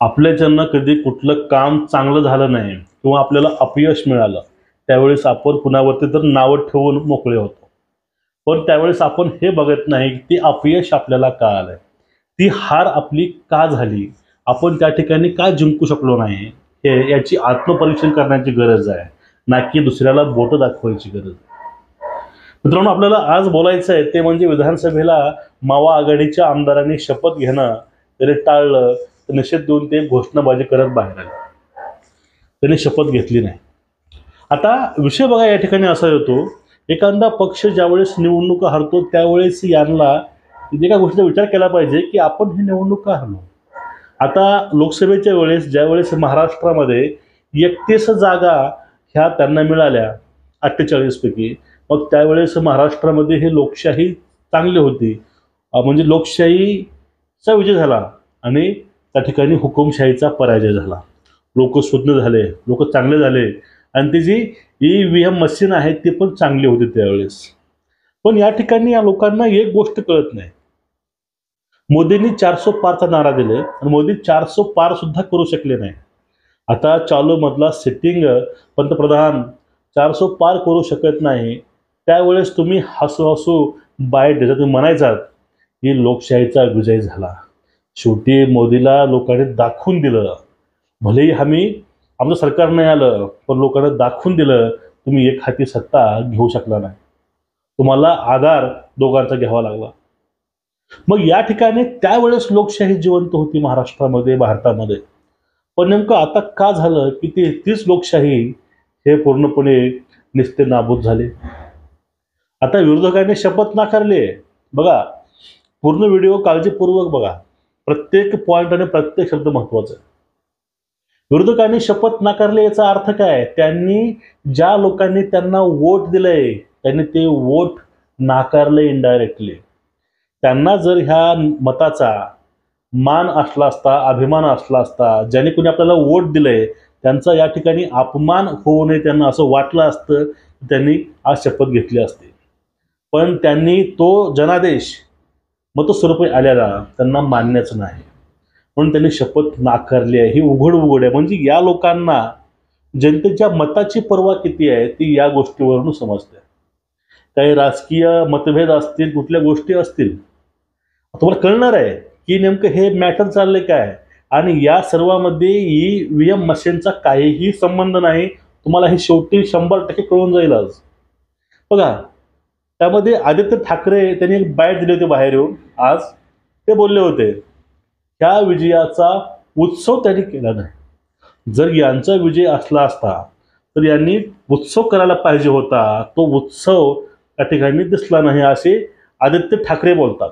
आपल्याच्यानं कधी कुठलं काम चांगलं झालं नाही किंवा आपल्याला अपयश मिळालं त्यावेळेस आपण कुणावरती तर नावं ठेवून मोकळे होतो. पण त्यावेळेस आपण हे बघत नाही की ते अपयश आपल्याला का आलंय, ती हार आपली का झाली, आपण त्या ठिकाणी का जिंकू शकलो नाही, हे याची आत्मपरीक्षण करण्याची गरज आहे, ना की दुसऱ्याला बोटं दाखवायची गरज आहे. मित्रांनो, आपल्याला आज बोलायचं आहे ते म्हणजे विधानसभेला मावा आघाडीच्या आमदारांनी शपथ घेणं जरी टाळलं तर निषेध देऊन ते घोषणाबाजी करत बाहेर आले. त्यांनी शपथ घेतली नाही. आता विषय बघा या ठिकाणी असा येतो, एखादा पक्ष ज्यावेळेस निवडणुका हरतो त्यावेळेस यांना एका गोष्टीचा विचार केला पाहिजे की आपण ही निवडणूक का हरलो. आता लोकसभेच्या वेळेस ज्यावेळेस महाराष्ट्रामध्ये 31 जागा ह्या त्यांना मिळाल्या 48 पैकी, मग त्यावेळेस महाराष्ट्रामध्ये हे लोकशाही चांगली होती, म्हणजे लोकशाहीचा विजय झाला आणि त्या ठिकाणी हुकुमशाहीचा पराजय झाला. लोक सुज्ञ झाले, लोक चांगले झाले आणि ती जी EVM मशीन आहे ती पण चांगली होती त्यावेळेस. पण या ठिकाणी या लोकांना एक गोष्ट कळत नाही. मोदींनी 400 पारचा नारा दिले आणि मोदी 400 पार सुद्धा करू शकले नाही. आता चालू मधला सिटिंग पंतप्रधान 400 पार करू शकत नाही, त्यावेळेस तुम्ही हसू हसू बाईट देता, तुम्ही म्हणायचात की लोकशाहीचा विजय झाला. शेवटी मोदीला लोकांनी दाखवून दिलं, भलेही आमचं सरकार नाही आलं पण लोकांना दाखवून दिलं तुम्ही एक हाती सत्ता घेऊ शकला नाही, तुम्हाला आधार दोघांचा घ्यावा लागला. मग या ठिकाणी त्यावेळेस लोकशाही जिवंत होती महाराष्ट्रामध्ये, भारतामध्ये. पण नेमकं आता का झालं की तीच लोकशाही हे पूर्णपणे निस्ते नाबूद झाले. आता विरोधकांनी शपथ नाकारली. बघा, पूर्ण व्हिडिओ काळजीपूर्वक बघा, प्रत्येक पॉइंट आणि प्रत्येक शब्द महत्वाचा आहे. विरोधकांनी शपथ नाकारले याचा अर्थ काय, त्यांनी ज्या लोकांनी त्यांना वोट दिलंय त्यांनी ते वोट नाकारले इनडायरेक्टली. त्यांना जर ह्या मताचा मान असला असता, अभिमान असला असता, ज्यांनी कोणी आपल्याला वोट दिलंय त्यांचा या ठिकाणी अपमान होऊ नये त्यांना असं वाटलं असतं, त्यांनी आज शपथ घेतली असती. पण त्यांनी तो जनादेश मतस्वरूपी आलेला त्यांना मान्यच नाही, म्हणून त्यांनी शपथ नाकारली आहे. ही उघड आहे. म्हणजे या लोकांना जनतेच्या मताची पर्वा किती आहे ती या गोष्टीवरून समजते. काही राजकीय मतभेद असतील, कुठल्या गोष्टी असतील, तुम्हाला कळणार आहे की नेमकं हे मॅटर चाललंय काय, आणि या सर्वांमध्ये EVM मशीनचा काहीही संबंध नाही. तुम्हाला हे शेवटी 100% कळून जाईल आज. बघा, त्यामध्ये आदित्य ठाकरे त्यांनी एक बाईट दिली होती बाहेर येऊन. आज ते बोलले होते त्या विजयाचा उत्सव त्यांनी केला नाही. जर यांचा विजय असला असता तर यांनी उत्सव करायला पाहिजे होता, तो उत्सव त्या ठिकाणी दिसला नाही असे आदित्य ठाकरे बोलतात.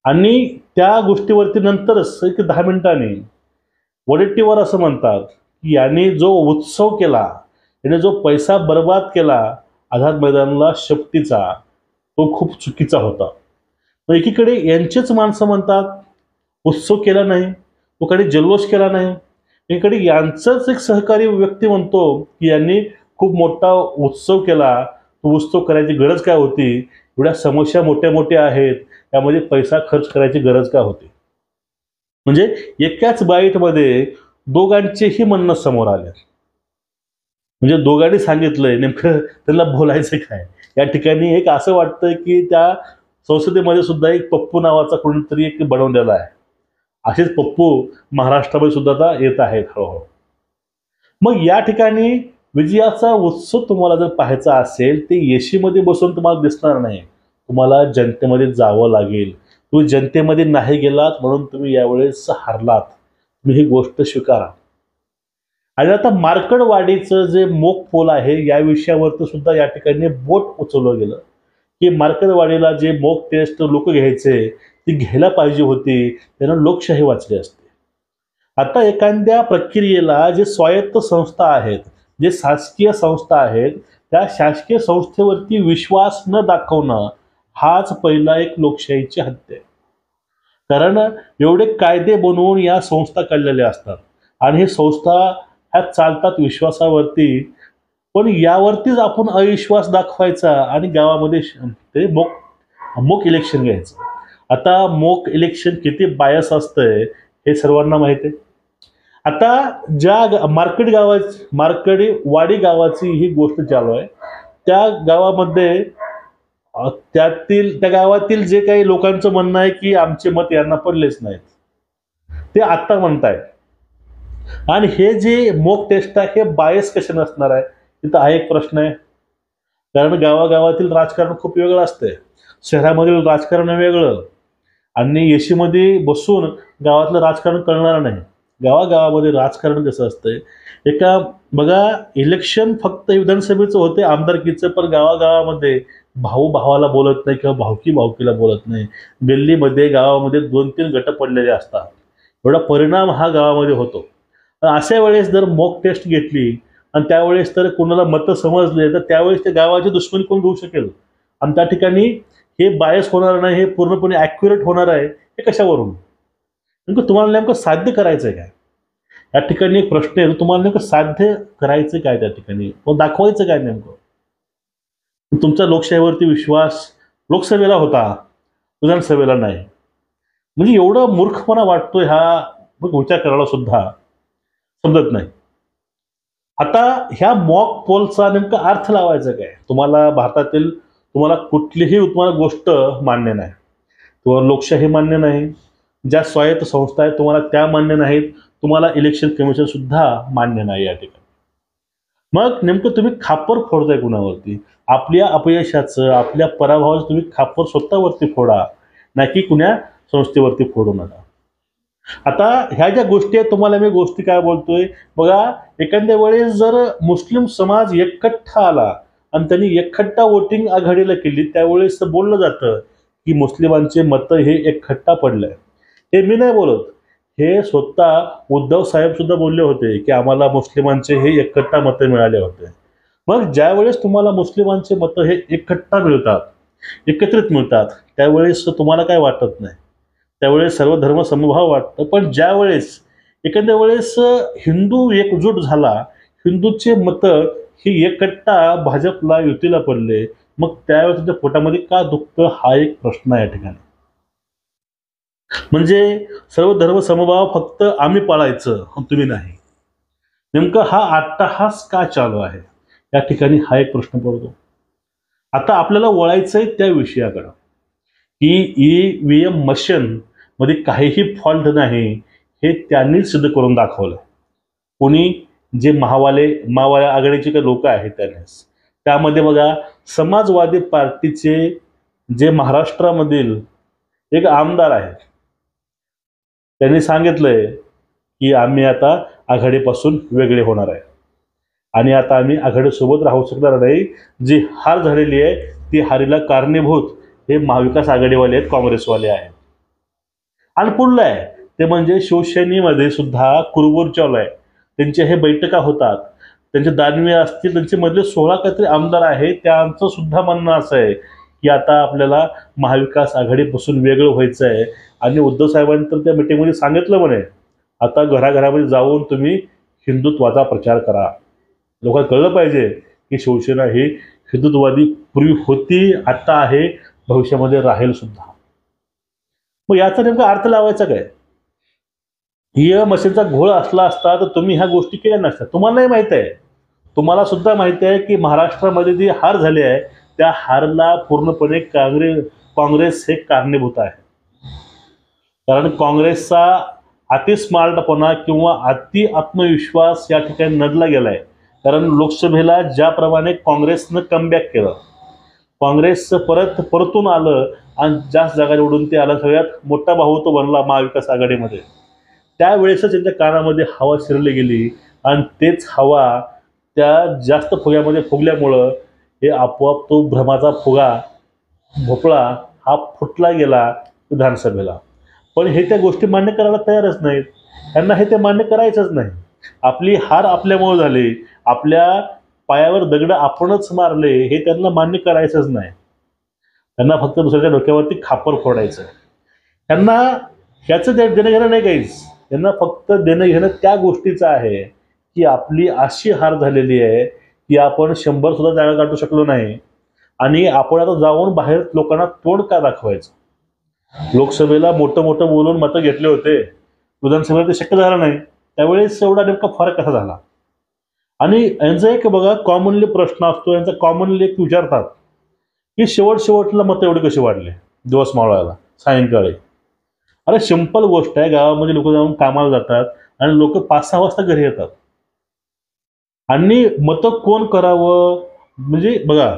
आणि त्या गोष्टीवरती नंतरच एक 10 मिनिटांनी वडेट्टीवार असं म्हणतात की यांनी जो उत्सव केला, याने जो पैसा बर्बाद केला आझाद मैदानाला शक्तीचा, तो खूप चुकीचा होता. मग एकीकडे यांचेच माणसं म्हणतात उत्सव केला नाही, तो कडे जल्लोष केला नाही. एकीकडे यांचंच एक सहकारी व्यक्ती म्हणतो की यांनी खूप मोठा उत्सव केला, तो उत्सव करायची गरज काय होती, एवढ्या समस्या मोठ्या मोठ्या आहेत, त्यामध्ये पैसा खर्च करायची गरज काय होती. म्हणजे एकाच बाईटमध्ये दोघांचेही म्हणणं समोर आले. म्हणजे दोघांनी सांगितलंय नेमकं त्यांना बोलायचं काय. या ठिकाणी एक असं वाटतं की त्या संसदेमध्ये सुद्धा एक पप्पू नावाचा कोणीतरी एक बनवलेला आहे. असेच पप्पू महाराष्ट्रामध्ये सुद्धा आता येत आहेत हळूहळू. मग या ठिकाणी विजयाचा उत्सव तुम्हाला जर पाहायचा असेल ते एशीमध्ये बसून तुम्हाला दिसणार नाही, तुम्हाला जनतेमध्ये जावं लागेल. तुम्ही जनतेमध्ये नाही गेलात म्हणून तुम्ही यावेळेस हारलात, तुम्ही ही गोष्ट स्वीकारा. आणि आता मार्कडवाडीचं जे मोक पोल आहे या विषयावरती सुद्धा या ठिकाणी बोट उचललं गेलं की मार्कडवाडीला जे मोक टेस्ट लोक घ्यायचे ती घ्यायला पाहिजे होती, त्यानं लोकशाही वाचली असते. आता एखाद्या प्रक्रियेला जे स्वायत्त संस्था आहेत, जे शासकीय संस्था आहेत, त्या शासकीय संस्थेवरती विश्वास न दाखवणं हाच पहिला एक लोकशाहीची हत्या आहे. कारण एवढे कायदे बनवून या संस्था काढलेल्या असतात आणि ही संस्था ह्या चालतात विश्वासावरती, पण यावरतीच आपण अविश्वास दाखवायचा आणि गावामध्ये ते मोक इलेक्शन घ्यायचं. आता मोक इलेक्शन किती बायस असतंय हे सर्वांना माहिती आहे. आता ज्या मार्कडी वाडी गावाची ही गोष्ट चालू आहे, त्या गावामध्ये त्या गावातील जे काही लोकांचं म्हणणं आहे की आमचे मत यांना पडलेच नाहीत, ते आता म्हणतायत. आणि हे जे मॉक टेस्ट आहे हे बायस कसे नसणार आहे, तिथं हा एक प्रश्न आहे. कारण गावागावातील राजकारण खूप वेगळं असतंय, शहरामधील राजकारण वेगळं, आणि एसीमध्ये बसून गावातलं राजकारण कळणार नाही. गावागावामध्ये राजकारण कसं असतंय, एका बघा इलेक्शन फक्त विधानसभेचं होते, आमदारकीचं, पण गावागावामध्ये भाऊ भावाला बोलत नाही किंवा भावकी भावकीला बोलत नाही. गल्लीमध्ये गावामध्ये 2-3 गट पडलेले असतात, एवढा परिणाम हा गावामध्ये होतो. अशा वेळेस जर मॉक टेस्ट घेतली आणि त्यावेळेस तर कोणाला मतं समजले, तर त्यावेळेस ते गावाची दुश्मनी कोण घेऊ शकेल. आणि त्या ठिकाणी हे बायस होणार नाही, हे पूर्णपणे ॲक्युरेट होणार आहे. हे कशावरून? नेमकं तुम्हाला नेमकं साध्य करायचं आहे काय? या ठिकाणी एक प्रश्न आहे, तुम्हाला नेमकं साध्य करायचं काय त्या ठिकाणी, मग दाखवायचं काय नेमकं? तुमचा लोकशाहीवरती विश्वास लोकसभेला होता, विधानसभेला नाही. म्हणजे एवढं मूर्खपणा वाटतोय हा, मग विचार करायला सुद्धा समजत नाही. आता ह्या मॉक पोलचा नेमका अर्थ लावायचा काय? तुम्हाला भारतातील तुम्हाला कुठलीही तुम्हाला गोष्ट मान्य नाही, तुम्हाला लोकशाही मान्य नाही, ज्या स्वायत्त संस्था आहेत तुम्हाला त्या मान्य नाहीत, तुम्हाला इलेक्शन कमिशन सुद्धा मान्य नाही या ठिकाणी. मग नेमकं तुम्ही खापर फोडताय कुणावरती? आपल्या अपयशाचं, आपल्या पराभवाचं तुम्ही खापर स्वतःवरती फोडा, ना की कुण्या संस्थेवरती फोडू नका. आता ह्या ज्या गोष्टी आहेत, तुम्हाला मी गोष्टी काय बोलतोय बघा, एखाद्या वेळेस जर मुस्लिम समाज एकखट्टा आला आणि त्यांनी एकखट्टा वोटिंग आघाडीला केली, त्यावेळेस बोललं जातं की मुस्लिमांचे मतं हे एकखट्टा पडलंय. हे मी नाही बोलत, हे स्वतः उद्धव साहेब सुद्धा बोलले होते की आम्हाला मुस्लिमांचे हे एकखट्टा मतं मिळाले होते. मग ज्यावेळेस तुम्हाला मुस्लिमांचे मतं हे एकखट्टा मिळतात, एकत्रित मिळतात, त्यावेळेस तुम्हाला काय वाटत नाही, त्यावेळेस सर्व धर्म समभाव वाटतं. पण ज्यावेळेस एखाद्या वेळेस हिंदू एकजूट झाला, हिंदूचे मतं ही एकट्टा भाजपला युतीला पडले, मग त्यावेळेस तुमच्या पोटामध्ये का दुखतं, हा एक प्रश्न आहे या ठिकाणी. म्हणजे सर्व धर्म समभाव फक्त आम्ही पाळायचं, तुम्ही नाही. नेमकं हा अट्टहास का चालू आहे या ठिकाणी, हा एक प्रश्न पडतो. आता आपल्याला वळायचंय त्या विषयाकडं की EVM मशीन मध्ये काहीही फॉल्ट नाही, हे त्यांनी सिद्ध करून दाखवलं. कोणी? जे मावाल्या आघाडीचे काही लोक आहेत त्यांनीच. त्यामध्ये बघा, समाजवादी पार्टीचे जे महाराष्ट्रामधील एक आमदार आहेत, त्यांनी सांगितलंय की आम्ही आता आघाडीपासून वेगळे होणार आहे आणि आता आम्ही आघाडीसोबत राहू शकणार नाही. जी हार झालेली आहे ती हारीला कारणीभूत हे महाविकास आघाडीवाले आहेत, काँग्रेसवाले आहेत. आणि पुढलं आहे ते म्हणजे शिवसेनेमध्ये सुद्धा कुरबुर चालू आहे. त्यांच्या हे बैठका होतात, त्यांचे दानवे असतील, त्यांचे मधले 16 काहीतरी आमदार आहेत, त्यांचं सुद्धा म्हणणं असं आहे की आता आपल्याला महाविकास आघाडीपासून वेगळं व्हायचं आहे. आणि उद्धव साहेबांनी तर त्या मीटिंगमध्ये सांगितलं म्हणे, आता घराघरामध्ये जाऊन तुम्ही हिंदुत्वाचा प्रचार करा. लोकांना कळलं पाहिजे की शिवसेना ही हिंदुत्ववादी पूर्वी होती, आता आहे, भविष्यामध्ये राहील सुद्धा. मग याचा नेमका अर्थ लावायचा काय? EVM मशीनचा घोळ असला असता तर तुम्ही ह्या गोष्टी केल्या नसत्या. तुम्हालाही माहित आहे, तुम्हाला सुद्धा माहिती आहे की महाराष्ट्रामध्ये जी हार झाली आहे त्या हारला पूर्णपणे काँग्रेस हे कारणीभूत आहे. कारण काँग्रेसचा अति स्मार्टपणा किंवा अति आत्मविश्वास या ठिकाणी नडला गेलाय. कारण लोकसभेला ज्याप्रमाणे काँग्रेसनं कमबॅक केलं, काँग्रेस परतून आलं आणि जास्त जागा निवडून ते आलं, सगळ्यात मोठा भाऊ तो बनला महाविकास आघाडीमध्ये. त्यावेळेसच त्यांच्या कानामध्ये हवा शिरली गेली आणि तेच हवा त्या जास्त फुग्यामध्ये फुगल्यामुळं हे आपोआप तो भ्रमाचा भोपळा हा फुटला गेला विधानसभेला. पण हे त्या गोष्टी मान्य करायला तयारच नाहीत. त्यांना हे ते मान्य करायचंच नाही. आपली हार आपल्यामुळे झाली, आपल्या पायावर दगड आपणच मारले, हे त्यांना मान्य करायचंच नाही. त्यांना फक्त दुसऱ्याच्या डोक्यावरती खापर फोडायचं. त्यांना ह्याचं देणं घेणं नाही काहीच. त्यांना फक्त देणं घेणं त्या गोष्टीचं आहे की आपली अशी हार झालेली आहे की आपण 100 सुद्धा जागा काढू शकलो नाही आणि आपण आता जाऊन बाहेर लोकांना तोंड का दाखवायचं. लोकसभेला मोठं मोठं बोलून मतं घेतले होते, विधानसभेला ते शक्य झालं नाही. त्यावेळेस एवढा नेमका फरक कसा झाला. आणि यांचा एक बघा कॉमनली प्रश्न असतो, यांचा कॉमनली एक विचारतात की शेवटला मतं एवढे कसे वाढले दिवस मावळायला सायंकाळी. अरे सिंपल गोष्ट आहे, गावामध्ये लोक जाऊन कामाला जातात आणि लोक 5-6 वाजता घरी येतात. आणि मतं कोण करावं म्हणजे बघा,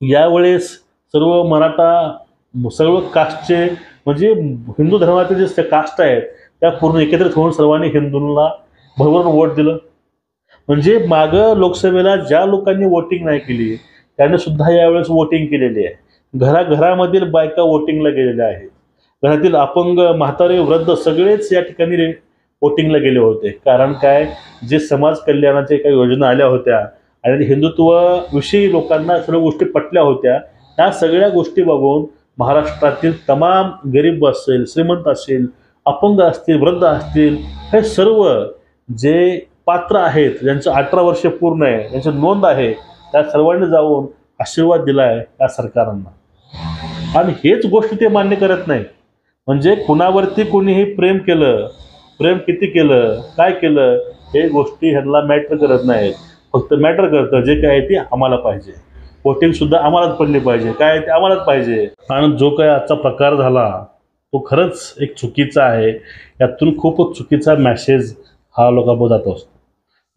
यावेळेस सर्व मराठा सर्व कास्टचे म्हणजे हिंदू धर्माचे जे कास्ट आहेत त्या पूर्ण एकत्रित होऊन सर्वांनी हिंदूंना भरभरून वोट दिलं. म्हणजे मागं लोकसभेला ज्या लोकांनी वोटिंग नाही केली त्यांनी सुद्धा यावेळेस वोटिंग केलेली आहे. घराघरामधील बायका वोटिंगला गेलेल्या आहेत. घरातील अपंग म्हातारे वृद्ध सगळेच या ठिकाणी वोटिंगला गेले होते. कारण काय, जे समाज कल्याणाच्या काही योजना आल्या होत्या आणि हिंदुत्वाविषयी लोकांना सर्व गोष्टी पटल्या होत्या, त्या सगळ्या गोष्टी बघून महाराष्ट्रातील तमाम गरीब असेल, श्रीमंत असेल, अपंग असतील, वृद्ध असतील, हे सर्व जे पात्र आहेत, ज्यांचं 18 वर्ष पूर्ण आहे, ज्यांची नोंद आहे, त्या सर्वांनी जाऊन आशीर्वाद दिला आहे या सरकारांना. आणि हेच गोष्ट ते मान्य करत नाही. म्हणजे कुणावरती कोणीही प्रेम केलं, प्रेम किती केलं, काय केलं, हे गोष्टी ह्यांना मॅटर करत नाहीत. फक्त मॅटर करतं जे काय ते आम्हाला पाहिजे, वोटिंग सुद्धा आम्हालाच पडली पाहिजे, काय ते आम्हालाच पाहिजे. आणि जो काय आजचा प्रकार झाला तो खरंच एक चुकीचा आहे. यातून खूपच चुकीचा मेसेज हा लोकांना जात असतो.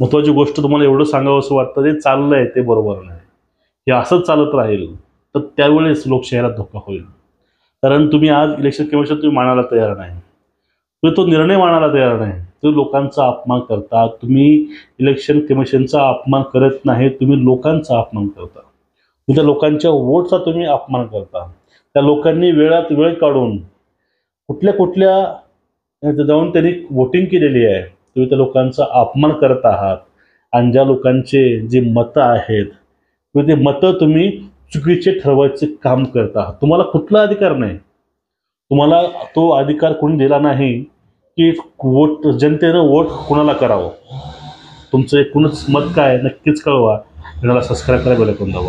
महत्त्वाची गोष्ट तुम्हाला एवढं सांगावं असं वाटतं, जे चाललंय ते बरोबर नाही. हे असंच चालत राहील तर त्यावेळेस लोकशाहीला धोका होईल. कारण तुम्ही आज इलेक्शन कमिशन तुम्ही मानायला तयार नाही, तुम्ही तो निर्णय मानायला तयार नाही, तुम्ही लोकांचा अपमान करता. तुम्ही इलेक्शन कमिशनचा अपमान करत नाही, तुम्ही लोकांचा अपमान करता. त्या लोकांच्या वोटचा तुम्ही अपमान करता. त्या लोकांनी वेळात वेळ काढून कुठल्या जाऊन त्यांनी वोटिंग केलेली आहे, तुम्ही त्या लोकांचा अपमान करत आहात. आणि ज्या लोकांचे जे मतं आहेत ते मतं तुम्ही चुकीचे ठरवायचे काम करत आहात. तुम्हाला कुठला अधिकार नाही, तुम्हाला तो अधिकार कोणी दिला नाही की वोट जनतेनं वोट कुणाला करावं. तुमचं एकूणच मत काय नक्कीच कळवा. चॅनलला सबस्क्राईब करा, बेल आयकॉन दाबा.